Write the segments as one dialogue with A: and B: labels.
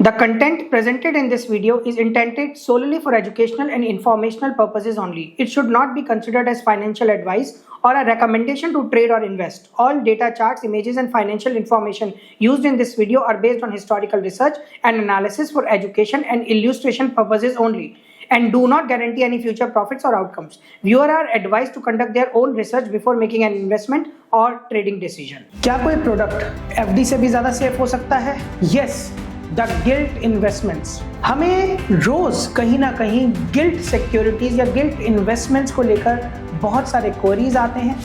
A: The content presented in this video is intended solely for educational and informational purposes only. It should not be considered as financial advice or a recommendation to trade or invest. All data, charts, images, and financial information used in this video are based on historical research and analysis for education and illustration purposes only, and do not guarantee any future profits or outcomes. Viewers are advised to conduct their own research before making an investment or trading decision. क्या कोई product FD से भी ज्यादा safe हो सकता है? Yes. The guilt investments. हमें रोज कहीं ना कहीं गिल्ट सिक्योरिटीज या गिल्ट इन्वेस्टमेंट्स को लेकर बहुत सारे क्वेरीज आते हैं,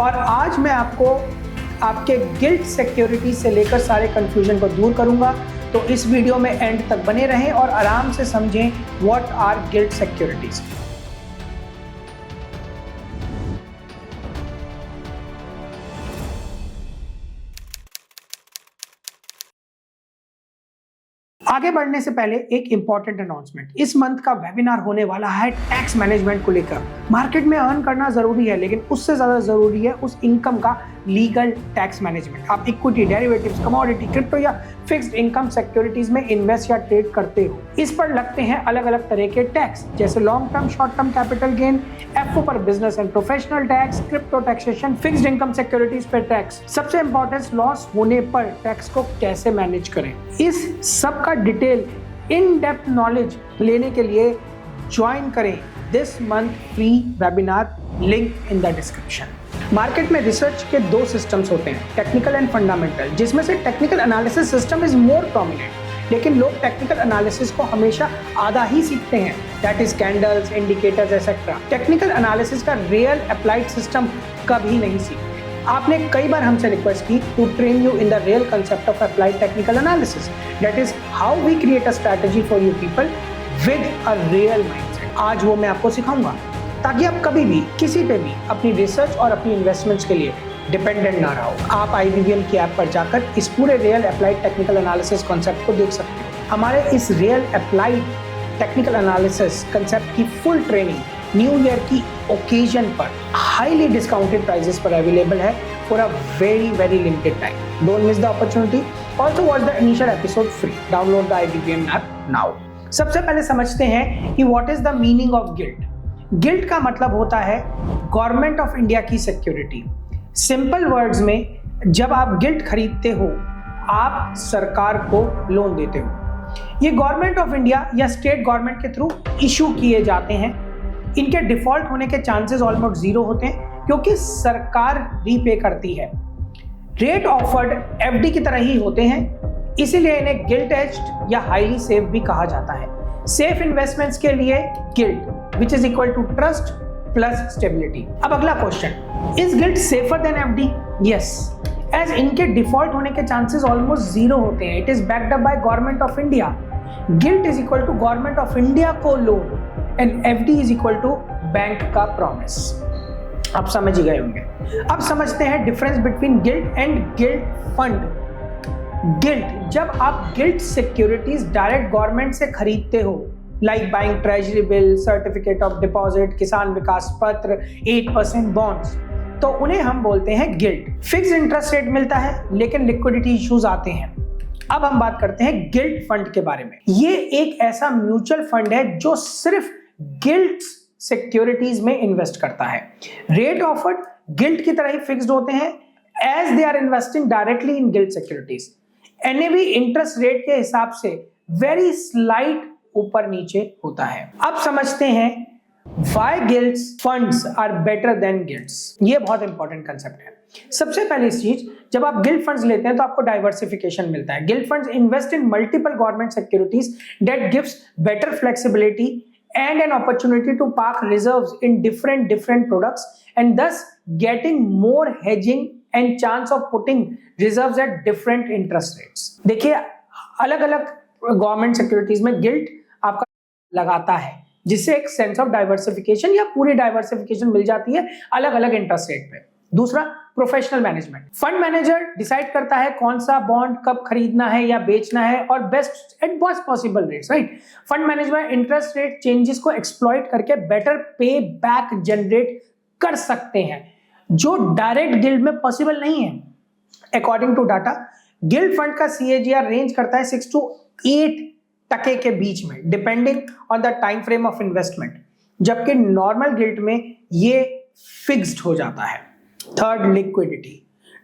A: और आज मैं आपको आपके गिल्ट सिक्योरिटीज से लेकर सारे कंफ्यूजन को दूर करूंगा। तो इस वीडियो में एंड तक बने रहें और आराम से समझें व्हाट आर गिल्ट सिक्योरिटीज। आगे बढ़ने से पहले एक इंपॉर्टेंट अनाउंसमेंट। इस मंथ का वेबिनार होने वाला है टैक्स मैनेजमेंट को लेकर। मार्केट में अर्न करना जरूरी है, लेकिन उससे ज्यादा जरूरी है उस इनकम का लीगल टैक्स मैनेजमेंट। आप इक्विटी, डेरिवेटिव्स, कमोडिटी, क्रिप्टो या फिक्स्ड इनकम सिक्योरिटीज में इन्वेस्ट या ट्रेड करते हो, इस पर लगते हैं अलग अलग तरह के टैक्स, जैसे long term, short term capital gain, F O पर business and professional tax, crypto taxation, fixed income securities पर टैक्स, सबसे इंपॉर्टेंट लॉस होने पर टैक्स को कैसे मैनेज करें। इस सब का डिटेल इन डेप्थ नॉलेज लेने के लिए ज्वाइन करें this month free webinar, link in the description. Market में रिसर्च के दो सिस्टम्स होते हैं, टेक्निकल एंड फंडामेंटल, जिसमें से technical analysis system is more prominent, लेकिन लोग टेक्निकल एनालिसिस को हमेशा आधा ही सीखते हैं, that is candles, indicators etcetera. Technical analysis का रियल अप्लाइड सिस्टम कभी नहीं सीखते। आपने कई बार हमसे रिक्वेस्ट की to train you in the real concept of applied technical analysis, that is how we create a strategy for you people with a real mindset. आज वो मैं आपको सिखाऊंगा, ताकि आप कभी भी किसी पे भी अपनी रिसर्च और अपनी इन्वेस्टमेंट्स के लिए डिपेंडेंट ना रहो। आप IBVM की ऐप पर जाकर इस पूरे real applied technical analysis concept को देख सकते हो। हमारे इस real applied technical analysis concept की फुल ट्रेनिंग न्यू ईयर की ओकेजन पर हाईली डिस्काउंटेड प्राइसेस पर अवेलेबल है for a very limited time. Don't miss the opportunity. Also watch the initial episode free. Download the IBVM app now. सबसे पहले समझते हैं कि what is the meaning of guilt. Guilt का मतलब होता है गवर्नमेंट ऑफ इंडिया की सिक्योरिटी। सिंपल वर्ड्स में, जब आप गिल्ट खरीदते हो, आप सरकार को लोन देते हो। ये गवर्नमेंट ऑफ इंडिया या स्टेट गवर्नमेंट के थ्रू इशू किए जाते हैं। इनके डिफॉल्ट होने के चांसेस ऑलमोस्ट जीरो होते हैं, क्योंकि सरकार रीपे करती है। रेट ऑफर्ड FD की तरह ही होते हैं, इसीलिए इन्हें गिल्ट एज्ड या हाईली सेफ भी कहा जाता है। सेफ इन्वेस्टमेंट्स के लिए gilt which is equal to trust plus stability. अब अगला question, is gilt safer than FD? Yes, as इनके डिफॉल्ट होने के चांसेस ऑलमोस्ट जीरो होते हैं। It is backed up by government of India. Gilt is equal to government of India को loan and FD is equal to bank का promise. आप समझ ही गए होंगे। अब समझते हैं difference between guilt and guilt fund. Guilt, जब आप गिल्ट सिक्योरिटीज डायरेक्ट गवर्नमेंट से खरीदते हो, like buying treasury bill, certificate of deposit, किसान विकास पत्र, 8% बॉन्ड्स, तो उन्हें हम बोलते हैं गिल्ट। फिक्स्ड इंटरेस्ट रेट मिलता है, लेकिन लिक्विडिटी इश्यूज आते हैं। अब हम बात करते हैं गिल्ट फंड के बारे में। ये एक ऐसा म्यूचुअल फंड है जो सिर्फ गिल्ट सिक्योरिटीज में इन्वेस्ट करता है। रेट ऑफर्ड गिल्ट की तरह ही फिक्स्ड होते हैं, as they are investing directly in gilt securities. NAV interest rate के हिसाब से वेरी स्लाइट ऊपर नीचे होता है। अब समझते हैं why gilts funds are better than gilts। ये बहुत इंपॉर्टेंट कंसेप्ट है। सबसे पहली चीज, जब आप गिल्ट फंड्स लेते हैं तो आपको डाइवर्सिफिकेशन मिलता है। Guilt funds invest in multiple government securities that gives better flexibility and an opportunity to park reserves in different products, and thus getting more hedging and chance of putting reserves at different interest rates। देखिए, अलग अलग government securities में guilt आपका लगाता है, जिससे एक sense of diversification या पूरी डाइवर्सिफिकेशन मिल जाती है अलग अलग इंटरेस्ट रेट पे। दूसरा, professional management. Fund manager decide करता है कौन सा बॉन्ड कब खरीदना है या बेचना है, और best at best possible rates, right. Fund management interest rate changes को एक्सप्लॉइट करके बेटर पे बैक जनरेट कर सकते हैं, जो डायरेक्ट गिल्ड में पॉसिबल नहीं है। According to data, gilt fund का CAGR रेंज करता है 8% के बीच में, depending on the time frame of investment, जबकि नॉर्मल गिल्ट में ये फिक्स्ड हो जाता है। Third, liquidity.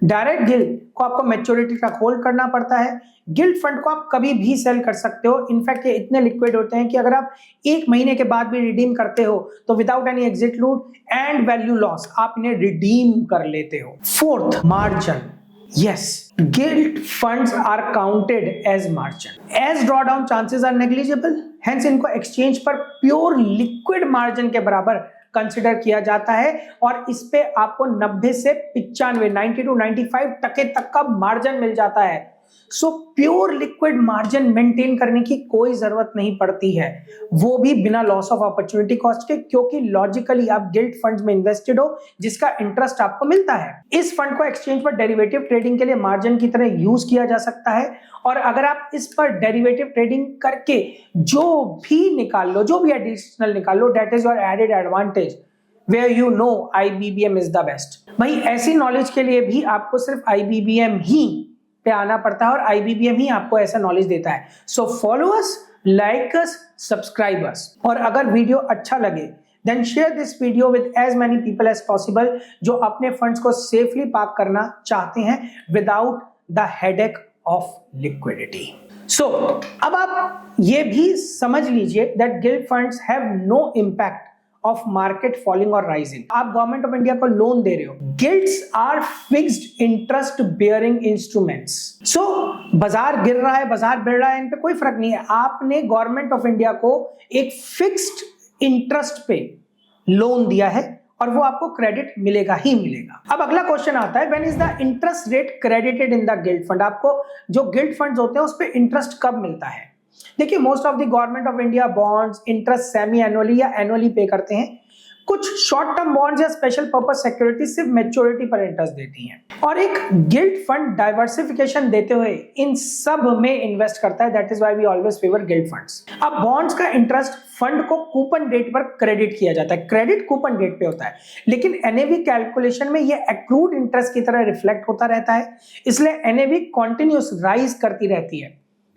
A: डायरेक्ट गिल्ट को आपको मैच्योरिटी तक होल्ड करना पड़ता है। गिल्ट फंड को आप कभी भी सेल कर सकते हो। इनफैक्ट ये इतने लिक्विड होते हैं कि अगर आप 1 महीने के बाद भी रिडीम करते हो तो विदाउट एनी एग्जिट लूट एंड वैल्यू लॉस आप इन्हें रिडीम कर लेते हो। Fourth, margin. Yes, gilt funds are counted as margin. As drawdown chances are negligible, hence इनको exchange पर pure liquid margin के बराबर कंसिडर किया जाता है और इस पे आपको 90 से 95, 90 to 95% तक का मार्जिन मिल जाता है। So pure liquid margin maintain करने की कोई जरूरत नहीं पड़ती है, वो भी बिना लॉस ऑफ अपॉर्चुनिटी कॉस्ट के, क्योंकि लॉजिकली आप गिल्ट फंड्स में इन्वेस्टेड हो जिसका इंटरेस्ट आपको मिलता है। इस फंड को एक्सचेंज पर डेरिवेटिव ट्रेडिंग के लिए मार्जिन की तरह यूज किया जा सकता है और अगर आप इस पर डेरिवेटिव ट्रेडिंग करके जो भी निकाल लो, जो भी एडिशनल निकाल लो, that is your added advantage where you know IBBM is the best। भाई ऐसी नॉलेज के लिए भी आपको सिर्फ IBBM ही पे आना पड़ता है और IBBM ही आपको ऐसा नॉलेज देता है। So follow us, like us, subscribe us, और अगर वीडियो अच्छा लगे then share this video with as many people as possible जो अपने फंड्स को सेफली पार्क करना चाहते हैं without the headache of liquidity. So अब आप ये भी समझ लीजिए that gilt funds have no impact of market falling और राइजिंग। आप गवर्नमेंट ऑफ इंडिया को लोन दे रहे हो, gilts are fixed interest bearing instruments. So बाजार गिर रहा है, बाजार बढ़ रहा है, इन पे कोई फर्क नहीं है। आपने गवर्नमेंट ऑफ इंडिया को एक फिक्स्ड इंटरेस्ट पे लोन दिया है और वो आपको क्रेडिट मिलेगा ही मिलेगा। अब अगला क्वेश्चन आता है, when is the interest rate credited in the gilt fund? आपको जो गिल्ट फंड्स होते हैं उस पे इंटरेस्ट कब मिलता है? देखिए, most of the government of India bonds interest semi annually या एनुअली पे करते हैं। कुछ शॉर्ट टर्म बॉन्ड्स या स्पेशल पर्पस सिक्योरिटी सिर्फ मैच्योरिटी पर इंटरेस्ट देती हैं और एक गिल्ट फंड डाइवर्सिफिकेशन देते हुए इन सब में इन्वेस्ट करता है। That is why we always favour gilt funds. अब बॉन्ड्स का इंटरेस्ट फंड को कूपन डेट पर क्रेडिट किया जाता है, क्रेडिट कूपन डेट पे होता है, लेकिन एनएवी कैलकुलेशन में ये एक्रूड इंटरेस्ट की तरह रिफ्लेक्ट होता रहता है, इसलिए एनएवी कॉन्टिन्यूस राइज करती रहती है,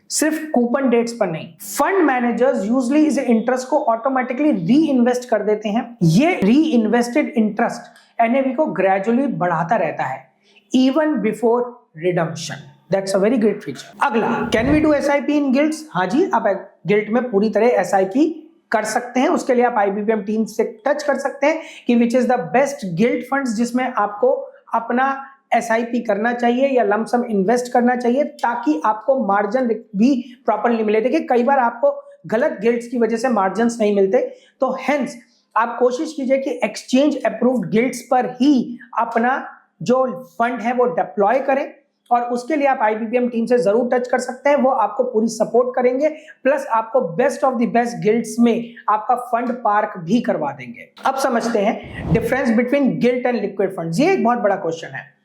A: सिर्फ कूपन डेट्स पर नहीं। फंड मैनेजर्स यूजुअली इस इंटरेस्ट को ऑटोमेटिकली री इन्वेस्ट कर देते हैं। ये री इन्वेस्टेड इंटरेस्ट एनएवी को ग्रेजुअली बढ़ाता रहता है even before redemption. That's a very great feature. अगला, can we do SIP in gilts? हाँ जी, आप गिल्ट में पूरी तरह एसआईपी कर सकते हैं। उसके लिए आप आईबीबीएम टीम से टच कर सकते हैं कि which is the best guilt funds जिसमें आपको अपना एसआईपी करना चाहिए या लमसम इन्वेस्ट करना चाहिए ताकि आपको मार्जिन भी प्रॉपरली मिले। देखिए, कई बार आपको गलत गिल्ट्स की वजह से मार्जिन्स नहीं मिलते, तो हेंस आप कोशिश कीजिए कि एक्सचेंज अप्रूव्ड गिल्ट्स पर ही अपना जो फंड है वो डिप्लॉय करें और उसके लिए आप आईबीबीएम टीम से जरूर टच कर सकते हैं। वो आपको पूरी सपोर्ट करेंगे, प्लस आपको best of the best gilts में आपका फंड पार्क भी करवा देंगे। अब समझते हैं difference between guilt and liquid funds. ये एक बहुत बड़ा क्वेश्चन है।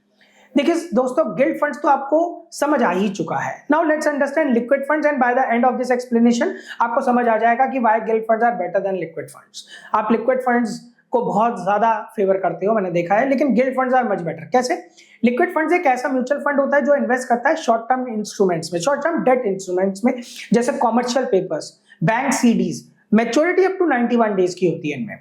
A: देखिए दोस्तों, गिल्ट फंड्स तो आपको समझ आ ही चुका है। Now let's understand liquid funds and by the end of this explanation आपको समझ आ जाएगा कि why gilt funds are better than liquid funds. आप लिक्विड फंड्स को बहुत ज्यादा फेवर करते हो, मैंने देखा है, लेकिन gilt funds are much better. कैसे? लिक्विड फंड्स एक ऐसा म्यूचुअल फंड होता है जो इन्वेस्ट करता है शॉर्ट टर्म इंस्ट्रूमेंट्स में, शॉर्ट टर्म डेट इंस्ट्रूमेंट्स में, जैसे commercial papers, bank CDs. Maturity up to 91 days की होती है इनमें।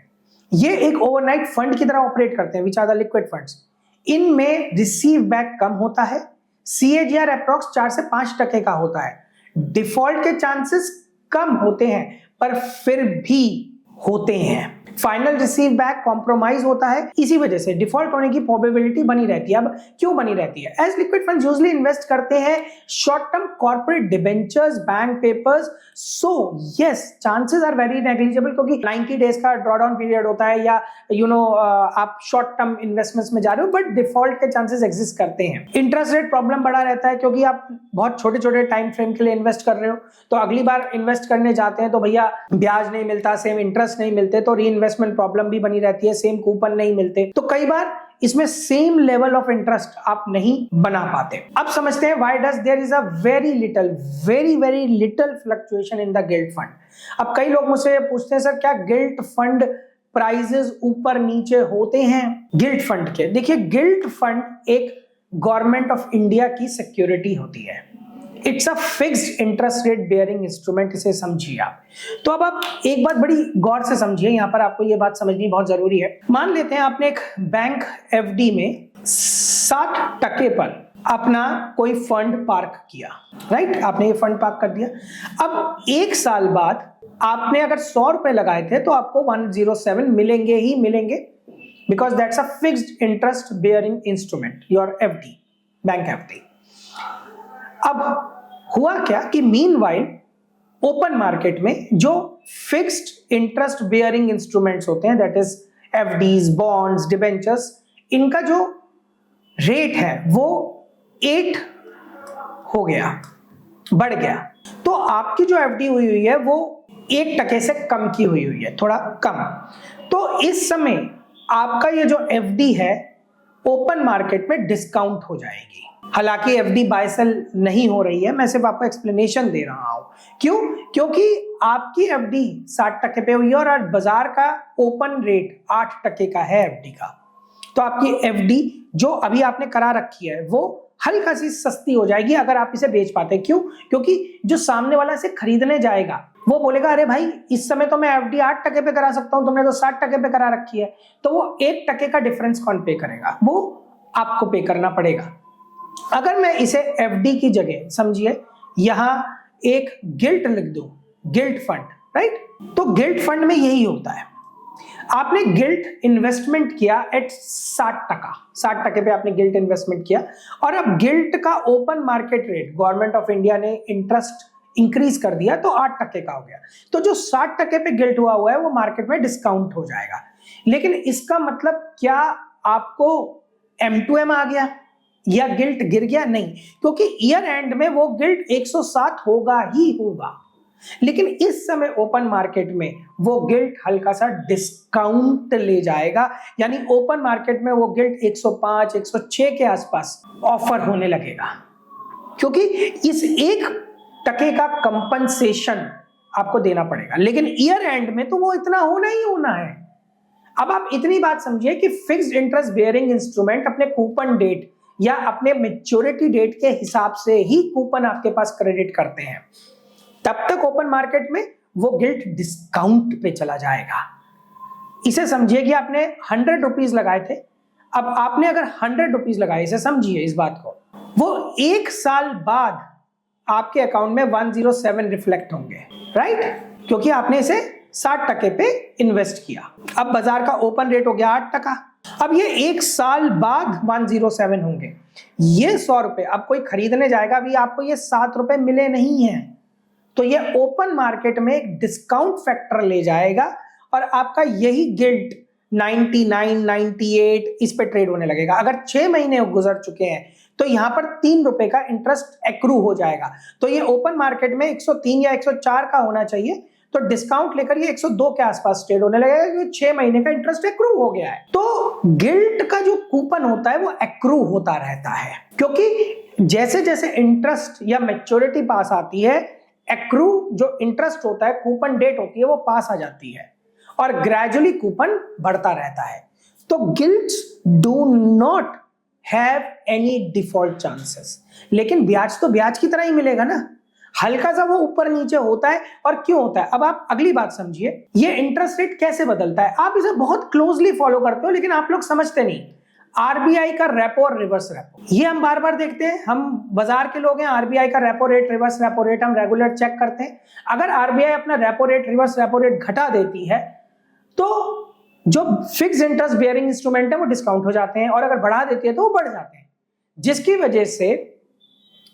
A: ये एक ओवरनाइट फंड की तरह ऑपरेट करते हैं, which are the liquid funds. इनमें रिसीव बैक कम होता है, CAGR अप्रॉक्स 4 से 5% का होता है, डिफॉल्ट के चांसेस कम होते हैं पर फिर भी होते हैं, फाइनल रिसीव बैक कॉम्प्रोमाइज होता है, इसी वजह से डिफॉल्ट होने की प्रोबेबिलिटी बनी रहती है। अब क्यों बनी रहती है? As liquid funds usually invest करते हैं short term corporate debentures, bank papers, so yes chances are very negligible, क्योंकि 90 डेज का ड्रॉडाउन पीरियड होता है या आप शॉर्ट टर्म इन्वेस्टमेंट्स में जा रहे हो, बट डिफॉल्ट के चांसेस एग्जिस्ट करते हैं। इंटरेस्ट रेट प्रॉब्लम बड़ा रहता है क्योंकि आप बहुत छोटे छोटे टाइम फ्रेम के लिए इन्वेस्ट कर रहे हो, तो अगली बार इन्वेस्ट करने जाते हैं तो भैया ब्याज नहीं मिलता, सेम इंटरेस्ट नहीं मिलते, तो री इन्वेस्टमेंट प्रॉब्लम भी बनी रहती है, सेम कूपन नहीं मिलते, तो कई बार इसमें सेम लेवल ऑफ इंटरेस्ट आप नहीं बना पाते। अब समझते हैं why does there is a very little fluctuation in the gilt fund. अब कई लोग मुझसे पूछते हैं, सर क्या गिल्ट फंड प्राइजेस ऊपर नीचे होते हैं गिल्ट फंड के? देखिए, गिल्ट फंड एक गवर्नमेंट ऑफ इंडिया की सिक्योरिटी होती है, it's a fixed interest rate bearing instrument, इसे समझिए आप। तो अब आप एक बात बड़ी गौर से समझिए, यहां पर आपको ये बात समझनी बहुत जरूरी है। मान लेते हैं आपने एक बैंक एफडी में 60% पर अपना कोई फंड पार्क किया, राइट? आपने ये फंड पार्क कर दिया। अब एक साल बाद आपने अगर 100 रुपए लगाए थे तो आपको 107 मिलेंगे ही मिलेंगे, because that's a fixed interest bearing instrument, your FD, bank FD. अब हुआ क्या कि मीनवाइल ओपन मार्केट में जो फिक्स्ड इंटरेस्ट बेयरिंग इंस्ट्रूमेंट्स होते हैं, that is FDs, bonds, debentures, इनका जो रेट है वो 8 हो गया, बढ़ गया। तो आपकी जो एफडी हुई हुई है वो 1% से कम की हुई हुई है, थोड़ा कम। तो इस समय आपका ये जो एफडी है ओपन मार्केट में डिस्काउंट हो जाएगी। हालांकि एफडी बाय सेल नहीं हो रही है, मैं सिर्फ आपको एक्सप्लेनेशन दे रहा हूं। क्यों? क्योंकि आपकी एफडी 60% पे हुई है और आज बाजार का ओपन रेट 8% का है एफडी का। तो आपकी एफडी जो अभी आपने करा रखी है वो हल्का सी सस्ती हो जाएगी अगर आप इसे बेच पाते हैं। क्यों? क्योंकि जो सामने वाला इसे खरीदने जाएगा वो बोलेगा अरे भाई इस समय तो मैं एफडी 8% पे करा सकता हूं, तुमने तो 60% पे करा रखी है। तो वो 1% का डिफरेंस कौन पे करेगा? वो आपको पे करना पड़ेगा। अगर मैं इसे एफडी की जगह, समझिए यहां एक गिल्ट लिख दूं, गिल्ट फंड, राइट? तो गिल्ट फंड में यही होता है, आपने गिल्ट इन्वेस्टमेंट किया एट 60% पे आपने गिल्ट इन्वेस्टमेंट किया, और अब गिल्ट का open market rate government of India ने इंटरेस्ट इंक्रीज कर दिया तो 8% का हो गया। तो जो 60% पे गिल्ट हुआ है वो मार्केट में डिस्काउंट हो जाएगा। लेकिन इसका मतलब क्या आपको M2M आ गया या गिल्ट गिर गया? नहीं, क्योंकि ईयर एंड में वो गिल्ट 107 होगा ही होगा। लेकिन इस समय ओपन मार्केट में वो गिल्ट हल्का सा डिस्काउंट ले जाएगा, यानी ओपन मार्केट में वो गिल्ट 105, 106 के आसपास ऑफर होने लगेगा, क्योंकि इस 1% का कंपनसेशन आपको देना पड़ेगा। लेकिन ईयर एंड में तो वो इतना होना ही होना है। अब आप इतनी बात समझिए कि फिक्स्ड इंटरेस्ट बेयरिंग इंस्ट्रूमेंट अपने कूपन डेट या अपने मैच्योरिटी डेट के हिसाब से ही कूपन आपके पास क्रेडिट करते हैं। तब तक ओपन मार्केट में वो गिल्ट डिस्काउंट पे चला जाएगा। इसे समझिए कि आपने 100 रुपीज लगाए थे, अब आपने अगर 100 रुपीज लगाए, इसे समझिए इस बात को, वो एक साल बाद आपके अकाउंट में 107 रिफ्लेक्ट होंगे, राइट? क्योंकि आपने इसे 60% पे इन्वेस्ट किया। अब बाजार का ओपन रेट हो गया 8%, अब ये एक साल बाद 107 होंगे। ये 100 रुपए अब कोई खरीदने जाएगा, अभी आपको ये 7 रुपए मिले नहीं हैं, तो ये ओपन मार्केट में एक डिस्काउंट फैक्टर ले जाएगा और आपका यही गिल्ट 99, 98 इस पे ट्रेड होने लगेगा। अगर 6 महीने गुजर चुके हैं तो यहां पर 3 रुपए का इंटरेस्ट एक्रू हो जाएगा। तो ये ओपन मार्केट में 103 या 104 का होना चाहिए, तो डिस्काउंट लेकर ये 102 के आसपास ट्रेड होने लगेगा, क्योंकि 6 महीने का इंटरेस्ट एक्रू हो गया है। तो गिल्ट का जो कूपन होता है वो एक्रू होता रहता है, क्योंकि जैसे जैसे इंटरेस्ट या मैच्योरिटी पास आती है, एक्रू जो इंटरेस्ट होता है, कूपन डेट होती है, वो पास आ जाती है और ग्रेजुअली कूपन बढ़ता रहता है। तो gilts do not have any default chances. लेकिन ब्याज तो ब्याज की तरह ही मिलेगा ना, हल्का सा वो ऊपर नीचे होता है। और क्यों होता है? अब आप अगली बात समझिए, ये इंटरेस्ट रेट कैसे बदलता है। आप इसे बहुत क्लोजली फॉलो करते हो, लेकिन आप लोग समझते नहीं। आरबीआई का रेपो और रिवर्स रेपो, ये हम बार बार देखते हैं। हम बाजार के लोग हैं, आरबीआई का repo rate, reverse repo rate हम रेगुलर चेक करते हैं। अगर आरबीआई अपना repo rate, reverse repo rate घटा देती है तो जो फिक्स इंटरेस्ट बेयरिंग इंस्ट्रूमेंट है वो डिस्काउंट हो जाते हैं, और अगर बढ़ा देती है तो वो बढ़ जाते हैं, जिसकी वजह से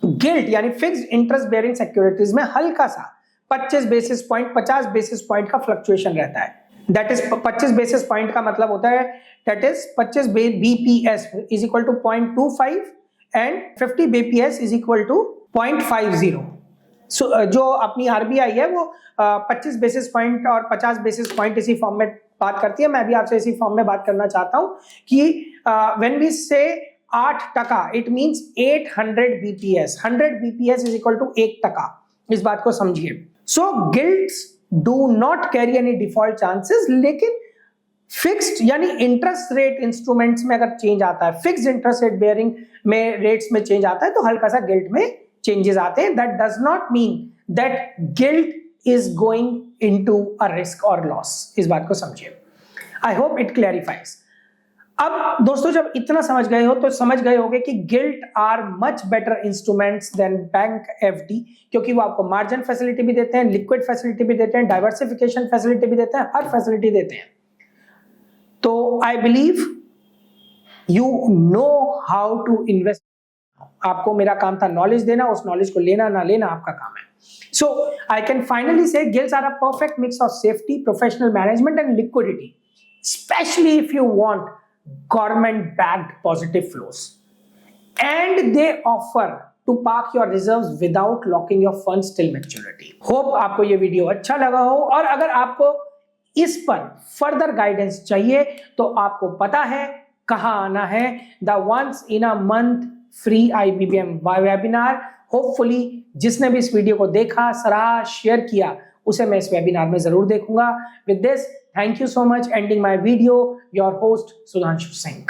A: गिल्ट यानी फिक्स्ड इंटरेस्ट बेयरिंग सिक्योरिटीज में हल्का सा 25 बेसिस पॉइंट, 50 बेसिस पॉइंट का फ्लक्चुएशन रहता है। दैट इज 25 बेसिस पॉइंट का मतलब होता है that is 25 BPS is equal to 0.25 and 50 BPS is equal to 0.50। जो अपनी आरबीआई है वो 25 बेसिस पॉइंट और 50 बेसिस पॉइंट इसी फॉर्म में बात करती है। मैं भी आपसे इसी फॉर्म में बात करना चाहता हूं कि when we say 8%, it means 800 BPS। 100 BPS is equal to 1%। इस बात को समझिए। So gilts do not carry any default chances, लेकिन फिक्स्ड यानी इंटरेस्ट रेट इंस्ट्रूमेंट्स में अगर चेंज आता है, फिक्स्ड इंटरेस्ट रेट बेयरिंग में रेट्स में चेंज आता है, तो हल्का सा गिल्ट में चेंजेस आते हैं, that does not mean that guilt is going into a risk और लॉस। इस बात को समझिए। I hope it clarifies. अब दोस्तों जब इतना समझ गए हो तो समझ गए होगे कि gilt are much better instruments than bank FD, क्योंकि वो आपको मार्जिन फैसिलिटी भी देते हैं, लिक्विड फैसिलिटी भी देते हैं, डाइवर्सिफिकेशन फैसिलिटी भी देते हैं, हर फैसिलिटी देते हैं। तो I believe you know how to invest. आपको मेरा काम था नॉलेज देना, उस नॉलेज को लेना ना लेना आपका काम है। So I can finally say gilts are a perfect mix of safety, professional management and liquidity, especially if you want government backed positive flows, and they offer to park your reserves without locking your funds till maturity. Hope आपको ये video अच्छा लगा हो, और अगर आपको इस पर फर्दर गाइडेंस चाहिए तो आपको पता है कहां आना है, the once in a month free IBBM webinar. Hopefully जिसने भी इस वीडियो को देखा, सराहा, शेयर किया, उसे मैं इस वेबिनार में जरूर देखूंगा। With this, thank you so much. Ending my video, your host Sudhanshu Singh.